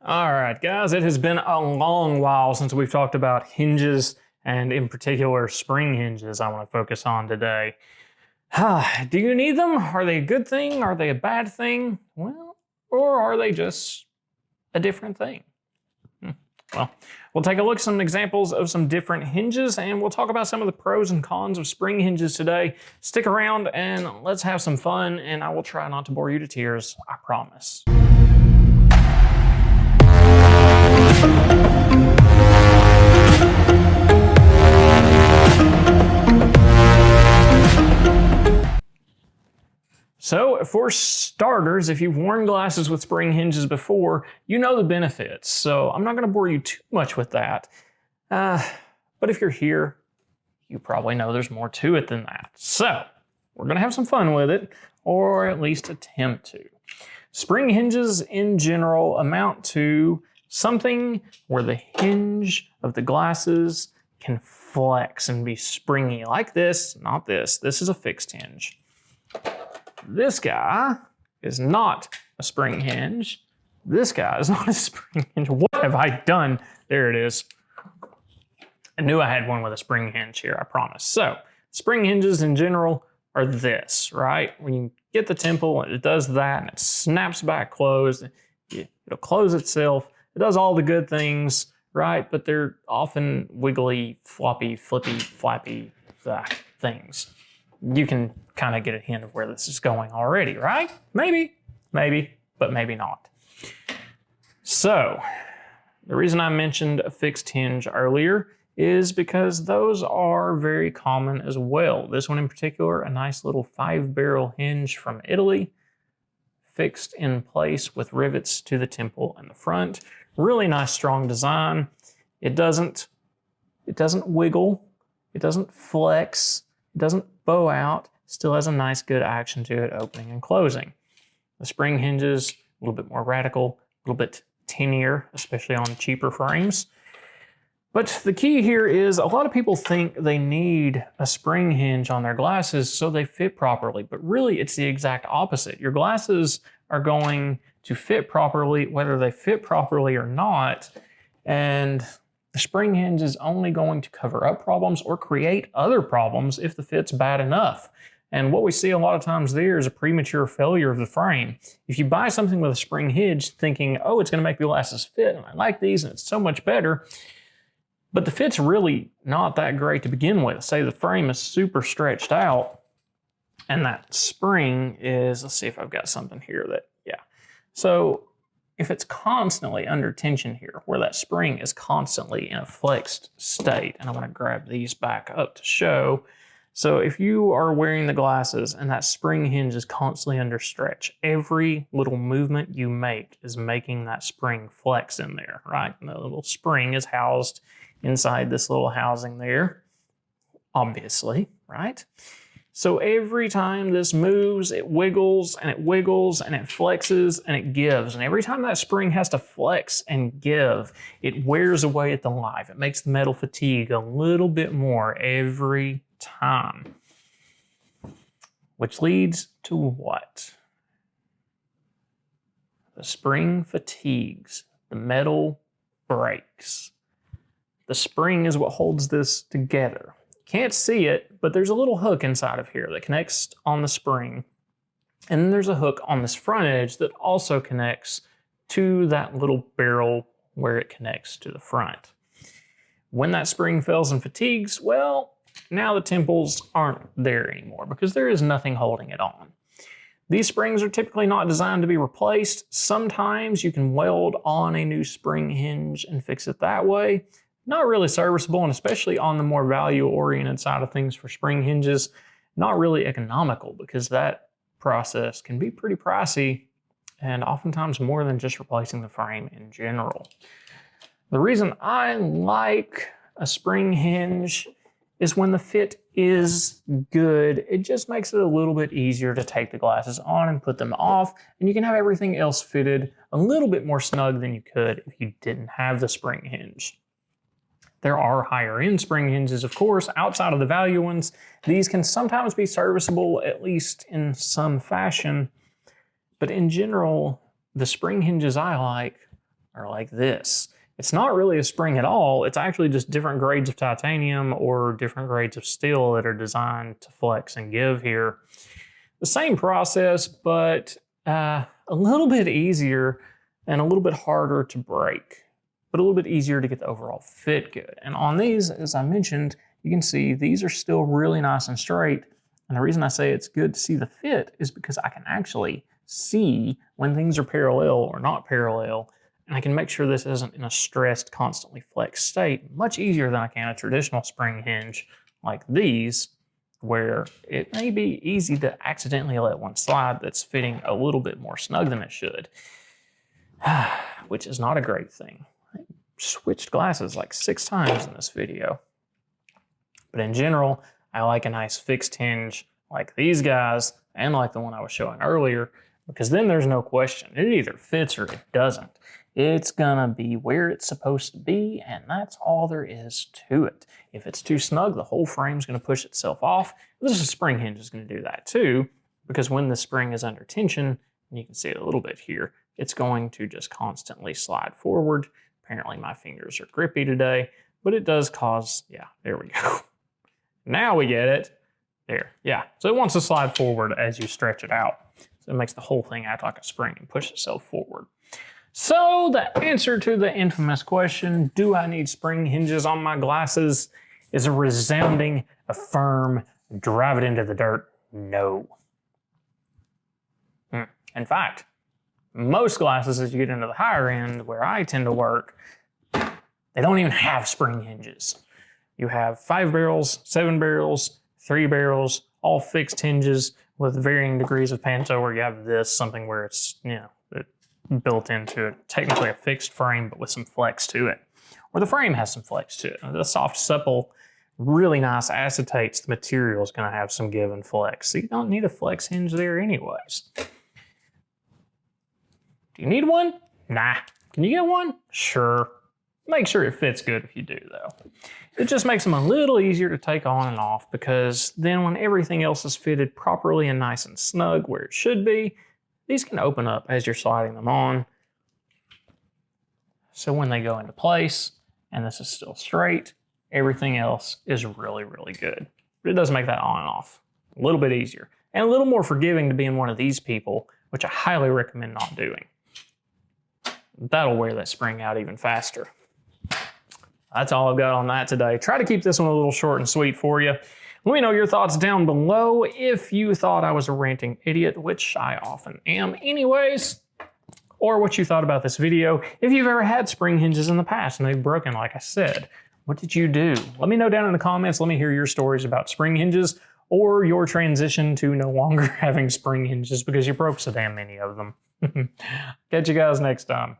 All right, guys, it has been a long while since we've talked about hinges, and in particular, spring hinges I want to focus on today. Do you need them? Are they a good thing? Are they a bad thing? Well, or are they just a different thing? Well, we'll take a look at some examples of some different hinges, and we'll talk about some of the pros and cons of spring hinges today. Stick around and let's have some fun, and I will try not to bore you to tears, I promise. So for starters, if you've worn glasses with spring hinges before, you know the benefits. So I'm not going to bore you too much with that. But if you're here, you probably know there's more to it than that. So we're going to have some fun with it, or at least attempt to. Spring hinges in general amount to something where the hinge of the glasses can flex and be springy like this, not this. This is a fixed hinge. This guy is not a spring hinge. This guy is not a spring hinge. What have I done? There it is. I knew I had one with a spring hinge here, I promise. So, spring hinges in general are this, right? When you get the temple, it does that and it snaps back closed. It'll close itself. It does all the good things, right? But they're often wiggly, floppy, flippy, flappy things. You can kind of get a hint of where this is going already, right? Maybe, but maybe not. So, the reason I mentioned a fixed hinge earlier is because those are very common as well. This one in particular, a nice little 5-barrel hinge from Italy, fixed in place with rivets to the temple and the front. Really nice, strong design. It doesn't wiggle, it doesn't flex, it doesn't bow out, still has a nice good action to it, opening and closing. The spring hinges, a little bit more radical, a little bit tinier, especially on cheaper frames. But the key here is a lot of people think they need a spring hinge on their glasses so they fit properly, but really it's the exact opposite. Your glasses are going to fit properly whether they fit properly or not, and the spring hinge is only going to cover up problems or create other problems if the fit's bad enough. And what we see a lot of times there is a premature failure of the frame. If you buy something with a spring hinge thinking, oh, it's going to make the glasses fit, and I like these, and it's so much better, but the fit's really not that great to begin with. Say the frame is super stretched out, and that spring is, let's see if I've got something here that, yeah. So if it's constantly under tension here, where that spring is constantly in a flexed state, and I'm going to grab these back up to show. So if you are wearing the glasses and that spring hinge is constantly under stretch, every little movement you make is making that spring flex in there, right? And the little spring is housed inside this little housing there, obviously, right? So every time this moves, it wiggles and it wiggles and it flexes and it gives. And every time that spring has to flex and give, it wears away at the life. It makes the metal fatigue a little bit more every time. Which leads to what? The spring fatigues, the metal breaks. The spring is what holds this together. Can't see it, but there's a little hook inside of here that connects on the spring. And then there's a hook on this front edge that also connects to that little barrel where it connects to the front. When that spring fails and fatigues, well, now the temples aren't there anymore because there is nothing holding it on. These springs are typically not designed to be replaced. Sometimes you can weld on a new spring hinge and fix it that way. Not really serviceable, and especially on the more value-oriented side of things for spring hinges, not really economical because that process can be pretty pricey and oftentimes more than just replacing the frame in general. The reason I like a spring hinge is when the fit is good, it just makes it a little bit easier to take the glasses on and put them off, and you can have everything else fitted a little bit more snug than you could if you didn't have the spring hinge. There are higher end spring hinges, of course, outside of the value ones. These can sometimes be serviceable, at least in some fashion. But in general, the spring hinges I like are like this. It's not really a spring at all. It's actually just different grades of titanium or different grades of steel that are designed to flex and give here. The same process, but a little bit easier and a little bit harder to break, but a little bit easier to get the overall fit good. And on these, as I mentioned, you can see these are still really nice and straight. And the reason I say it's good to see the fit is because I can actually see when things are parallel or not parallel, and I can make sure this isn't in a stressed, constantly flexed state much easier than I can a traditional spring hinge like these, where it may be easy to accidentally let one slide that's fitting a little bit more snug than it should, which is not a great thing. I switched glasses like 6 times in this video. But in general, I like a nice fixed hinge like these guys and like the one I was showing earlier, because then there's no question. It either fits or it doesn't. It's gonna be where it's supposed to be, and that's all there is to it. If it's too snug, the whole frame's gonna push itself off. This spring hinge is gonna do that too, because when the spring is under tension, and you can see it a little bit here, it's going to just constantly slide forward. Apparently my fingers are grippy today, but it does cause, yeah, there we go. Now we get it. There, yeah. So it wants to slide forward as you stretch it out. So it makes the whole thing act like a spring and push itself forward. So the answer to the infamous question, do I need spring hinges on my glasses, is a resounding, firm, drive it into the dirt, no. In fact, most glasses as you get into the higher end, where I tend to work, they don't even have spring hinges. You have 5 barrels, 7 barrels, 3 barrels, all fixed hinges with varying degrees of panto, where you have this, something where it's, built into it, technically a fixed frame, but with some flex to it. Or the frame has some flex to it. The soft, supple, really nice acetates, the material is gonna have some give and flex. So you don't need a flex hinge there anyways. Do you need one? Nah. Can you get one? Sure. Make sure it fits good if you do though. It just makes them a little easier to take on and off, because then when everything else is fitted properly and nice and snug where it should be, these can open up as you're sliding them on. So when they go into place and this is still straight, everything else is really, really good. But it does make that on and off a little bit easier and a little more forgiving to being one of these people, which I highly recommend not doing. That'll wear that spring out even faster. That's all I've got on that today. Try to keep this one a little short and sweet for you. Let me know your thoughts down below. If you thought I was a ranting idiot, which I often am anyways, or what you thought about this video. If you've ever had spring hinges in the past and they've broken, like I said, what did you do? Let me know down in the comments. Let me hear your stories about spring hinges or your transition to no longer having spring hinges because you broke so damn many of them. Catch you guys next time.